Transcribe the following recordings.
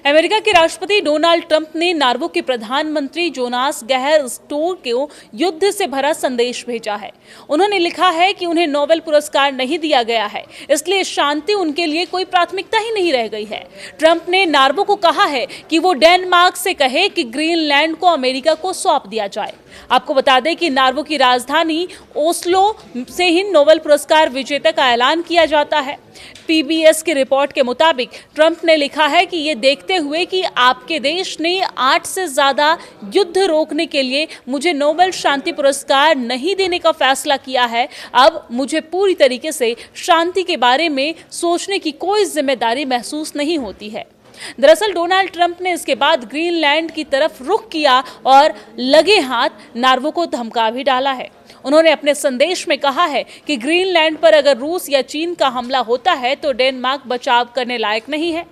America के राष्ट्रपति Donald Trump ने नार्वे के प्रधानमंत्री जोनास गहर स्टोर को युद्ध से भरा संदेश भेजा है। उन्होंने लिखा है कि उन्हें नोबेल पुरस्कार नहीं दिया गया है, इसलिए शांति उनके लिए कोई प्राथमिकता ही नहीं रह गई है। ट्रंप ने नार्वे को कहा है कि वो डेनमार्क से कहे कि ग्रीनलैंड को अमेरिका को सौंप दिया जाए। आपको बता दें कि नार्वे की राजधानी ओस्लो से ही नोबेल पुरस्कार विजेता का ऐलान किया जाता है। पीबीएस की रिपोर्ट के मुताबिक ट्रंप ने लिखा है कि ये देखते हुए कि आपके देश ने 8 से ज्यादा युद्ध रोकने के लिए मुझे नोबेल शांति पुरस्कार नहीं देने का फैसला किया है, अब मुझे पूरी तरीके से शांति के बारे में सोचने की कोई जिम्मेदारी महसूस नहीं होती है। दरअसल डोनाल्ड ट्रंप ने इसके बाद ग्रीनलैंड की तरफ रुख किया और लगे हाथ नार्वे को धमका भी डाला है। उन्होंने अपने संदेश में कहा है कि ग्रीनलैंड पर अगर रूस या चीन का हमला होता है तो डेनमार्क बचाव करने लायक नहीं है।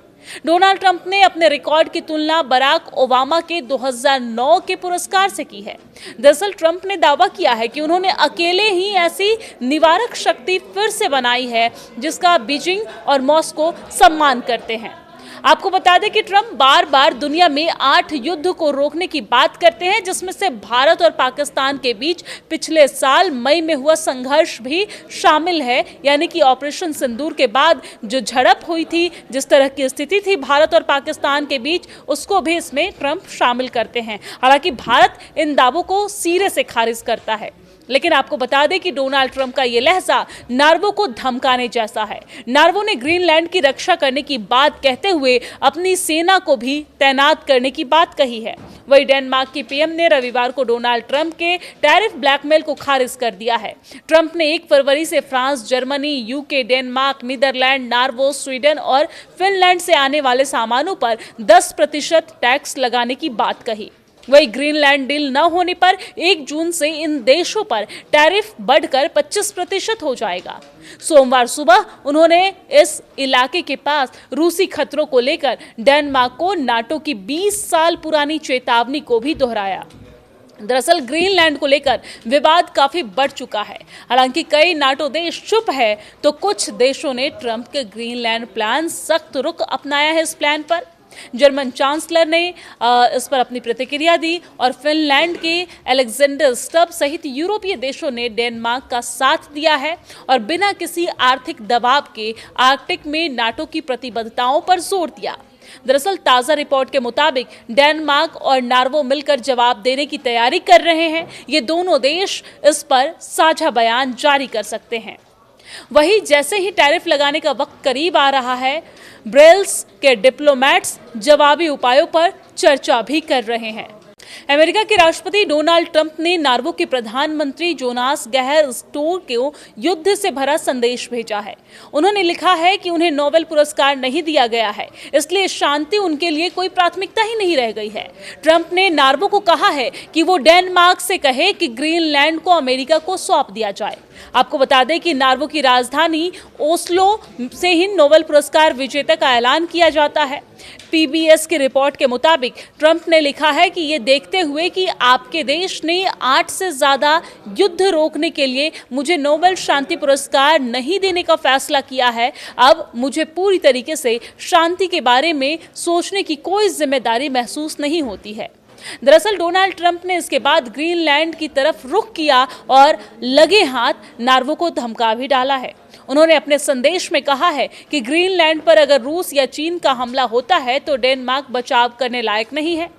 डोनाल्ड ट्रंप ने अपने रिकॉर्ड की तुलना बराक ओबामा के 2009 के पुरस्कार से की है। दरअसल ट्रंप ने दावा किया है कि उन्होंने अकेले ही ऐसी निवारक शक्ति फिर से बनाई है जिसका बीजिंग और मॉस्को सम्मान करते हैं। आपको बता दें कि ट्रंप बार बार दुनिया में 8 युद्ध को रोकने की बात करते हैं, जिसमें से भारत और पाकिस्तान के बीच पिछले साल मई में हुआ संघर्ष भी शामिल है। यानी कि ऑपरेशन सिंदूर के बाद जो झड़प हुई थी, जिस तरह की स्थिति थी भारत और पाकिस्तान के बीच, उसको भी इसमें ट्रंप शामिल करते हैं। हालांकि भारत इन दावों को सिरे से खारिज करता है, लेकिन आपको बता दें कि डोनाल्ड ट्रंप का ये लहजा नार्वे को धमकाने जैसा है। नार्वे ने ग्रीनलैंड की रक्षा करने की बात कहते हुए अपनी सेना को भी तैनात करने की बात कही है। वही डेनमार्क की पीएम ने रविवार को डोनाल्ड ट्रंप के टैरिफ ब्लैकमेल को खारिज कर दिया है। ट्रंप ने 1 फरवरी से France, Germany, UK, Denmark, Netherlands, Norway, Sweden और फिनलैंड से आने वाले सामानों पर 10% टैक्स लगाने की बात कही। वही ग्रीनलैंड डील न होने पर 1 जून से इन देशों पर टैरिफ बढ़कर 25% हो जाएगा। सोमवार सुबह उन्होंने इस इलाके के पास रूसी खतरों को लेकर डेनमार्क को नाटो की 20 साल पुरानी चेतावनी को भी दोहराया। दरअसल ग्रीनलैंड को लेकर विवाद काफी बढ़ चुका है। हालांकि कई नाटो देश चुप है तो कुछ देशों ने ट्रंप के ग्रीनलैंड प्लान सख्त रुख अपनाया है। इस प्लान पर जर्मन चांसलर ने इस पर अपनी प्रतिक्रिया दी और फिनलैंड के अलेक्जेंडर स्टब सहित यूरोपीय देशों ने डेनमार्क का साथ दिया है और बिना किसी आर्थिक दबाव के आर्कटिक में नाटो की प्रतिबद्धताओं पर जोर दिया। दरअसल ताजा रिपोर्ट के मुताबिक डेनमार्क और नार्वे मिलकर जवाब देने की तैयारी कर रहे हैं। ये दोनों देश इस पर साझा बयान जारी कर सकते हैं। वहीं जैसे ही टैरिफ लगाने का वक्त करीब आ रहा है, ब्रेल्स के डिप्लोमैट्स जवाबी उपायों पर चर्चा भी कर रहे हैं। अमेरिका के राष्ट्रपति डोनाल्ड ट्रंप ने नार्वे के प्रधानमंत्री जोनास गहर स्टोर को युद्ध से भरा संदेश भेजा है। उन्होंने लिखा है कि उन्हें नोबेल पुरस्कार नहीं दिया गया है, इसलिए शांति उनके लिए कोई प्राथमिकता ही नहीं रह गई है। ट्रंप ने नार्वे को कहा है कि वो डेनमार्क से कहे कि ग्रीनलैंड को अमेरिका को सौंप दिया जाए। आपको बता दें कि नार्वे की राजधानी ओस्लो से ही नोबेल पुरस्कार विजेता का ऐलान किया जाता है। पीबीएस की रिपोर्ट के मुताबिक ट्रंप ने लिखा है कि ये देखते हुए कि आपके देश ने 8 से ज्यादा युद्ध रोकने के लिए मुझे नोबेल शांति पुरस्कार नहीं देने का फैसला किया है, अब मुझे पूरी तरीके से शांति के बारे में सोचने की कोई जिम्मेदारी महसूस नहीं होती है। दरअसल डोनाल्ड ट्रंप ने इसके बाद ग्रीनलैंड की तरफ रुख किया और लगे हाथ नार्वे को धमका भी डाला है। उन्होंने अपने संदेश में कहा है कि ग्रीनलैंड पर अगर रूस या चीन का हमला होता है तो डेनमार्क बचाव करने लायक नहीं है।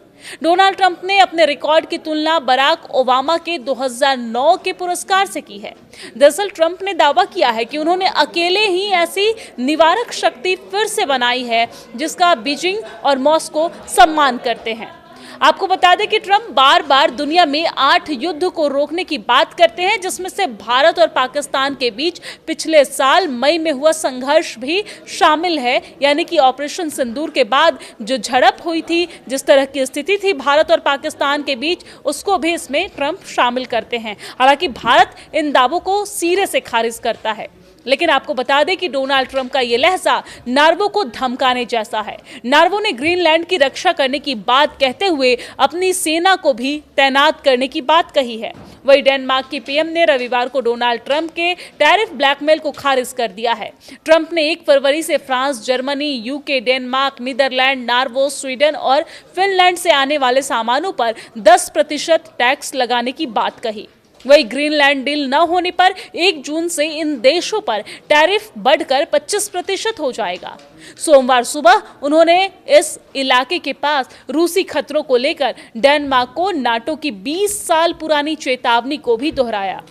डोनाल्ड ट्रंप ने अपने रिकॉर्ड की तुलना बराक ओबामा के 2009 के पुरस्कार से की है। दरअसल ट्रंप ने दावा किया है कि उन्होंने अकेले ही ऐसी निवारक शक्ति फिर से बनाई है जिसका बीजिंग और मॉस्को सम्मान करते हैं। आपको बता दें कि ट्रंप बार बार दुनिया में 8 युद्ध को रोकने की बात करते हैं, जिसमें से भारत और पाकिस्तान के बीच पिछले साल मई में हुआ संघर्ष भी शामिल है। यानी कि ऑपरेशन सिंदूर के बाद जो झड़प हुई थी, जिस तरह की स्थिति थी भारत और पाकिस्तान के बीच, उसको भी इसमें ट्रंप शामिल करते हैं। हालांकि भारत इन दावों को सिरे से खारिज करता है, लेकिन आपको बता दें कि डोनाल्ड ट्रंप का ये लहजा नार्वे को धमकाने जैसा है। नार्वे ने ग्रीनलैंड की रक्षा करने की बात कहते हुए अपनी सेना को भी तैनात करने की बात कही है। वही डेनमार्क की पीएम ने रविवार को डोनाल्ड ट्रंप के टैरिफ ब्लैकमेल को खारिज कर दिया है। ट्रंप ने 1 फरवरी से France, Germany, UK, Denmark, Netherlands, Norway, Sweden और फिनलैंड से आने वाले सामानों पर 10% टैक्स लगाने की बात कही। वही ग्रीनलैंड डील न होने पर 1 जून से इन देशों पर टैरिफ बढ़कर 25% हो जाएगा। सोमवार सुबह उन्होंने इस इलाके के पास रूसी खतरों को लेकर डेनमार्क को नाटो की 20 साल पुरानी चेतावनी को भी दोहराया।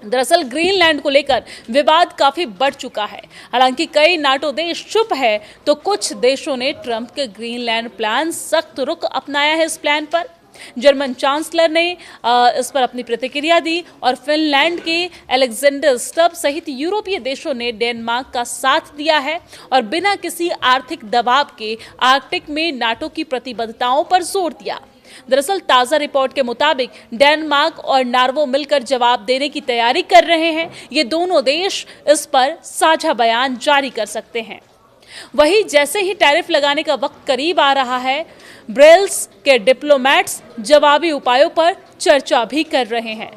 दरअसल ग्रीनलैंड को लेकर विवाद काफी बढ़ चुका है। हालांकि कई नाटो देश चुप है, तो कुछ देशों ने ट्रंप के ग्रीनलैंड प्लान सख्त रुख अपनाया है। इस प्लान पर जर्मन चांसलर ने इस पर अपनी प्रतिक्रिया दी और फिनलैंड के अलेक्जेंडर स्टब सहित यूरोपीय देशों ने डेनमार्क का साथ दिया है और बिना किसी आर्थिक दबाव के आर्कटिक में नाटो की प्रतिबद्धताओं पर जोर दिया। दरअसल ताजा रिपोर्ट के मुताबिक डेनमार्क और नॉर्वे मिलकर जवाब देने की तैयारी कर रहे हैं। ये दोनों देश इस पर साझा बयान जारी कर सकते हैं। वहीं जैसे ही टैरिफ लगाने का वक्त करीब आ रहा है, ब्रेल्स के डिप्लोमैट्स जवाबी उपायों पर चर्चा भी कर रहे हैं।